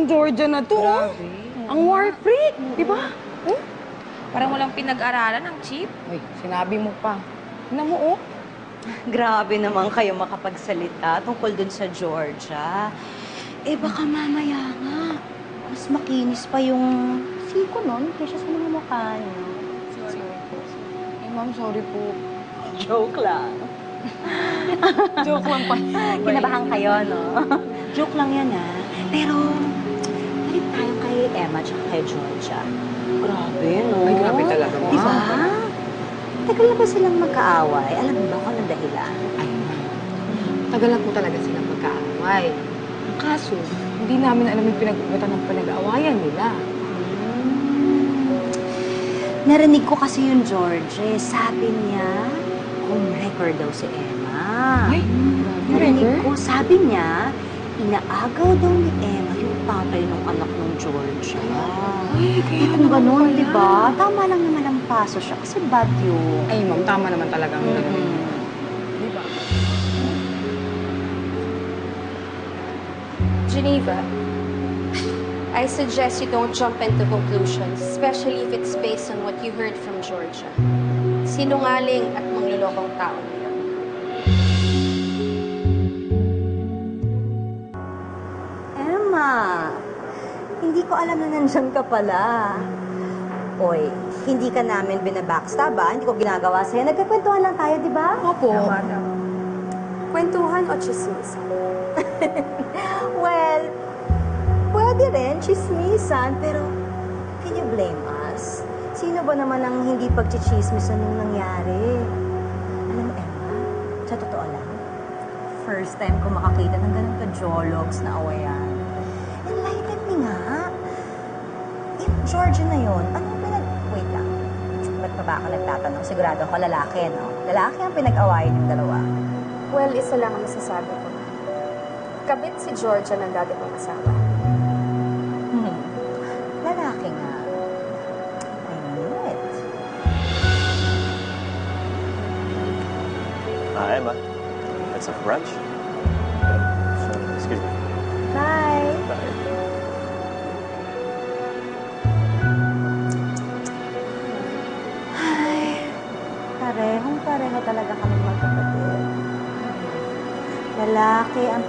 tong Georgia na to. Grabe. Ang war freak, di ba? Parang walang pinag-aralan ang Chip. Ay, sinabi mo pa. Tignan mo, oh. Grabe naman kayo makapagsalita tungkol dun sa Georgia. Eh, baka mamaya nga, mas makinis pa yung siko nun kaysa sa mga mukha niyo. Ay, ma'am, sorry po. Joke lang. Joke lang pa. Kinabahan kayo, no? Joke lang yan, ha? Pero, balik tayo kay Emma at kay Georgia. Grabe, no? Ay, grabe talaga, ma'am. Di ba? Tagal na ba silang magkaaway? Alam mo ba kung anong dahilan? Ay, ma'am. Tagal na po talaga silang magkaaway. Kaso, hindi namin alam yung pinag-ugutan ng pinag-aawayan nila. Narinig ko kasi yung George, sabi niya, home wrecker daw si Emma. Ay, Narinig ko, sabi niya, inaagaw daw ni Emma yung tatay ng anak ng George. Ay, kaya Kung ganun, di ba? Tama lang naman ang paso siya kasi bad yun. Ay, ma'am, tama naman talaga ang ganun. Di ba? Geneva, I suggest you don't jump into conclusions, especially if it's based on what you heard from Georgia. Sinungaling at manglulokong tao niya. Emma, hindi ko alam na nandyan ka pala. Oy, hindi ka namin binabackstab, ba? Hindi ko ginagawa sa'yo. Nagkakwentuhan lang tayo, di ba? Opo. Kwentuhan o chismis? Well, pwede rin, chismisan, pero can you blame us? Sino ba naman ang hindi pagchichismisan nung nangyari? Alam mo, Emma, sa totoo lang, first time ko makakita ng ganun ka-jologs na awayan. Enlighten me nga. Yung Georgia na yun, anong wait lang. Ba't pa ba ako nagtatanong? Sigurado ko lalaki, no? Lalaki ang pinag-awayan yung dalawa. Well, isa lang ang masasabi ko. Kabit si Georgia ng dati kong asawa. Lalaki nga. I knew it. Emma, that's a brunch. Excuse me. Bye. Bye. Ay, parehong-pareho talaga kami magkapatid. Lalaki ang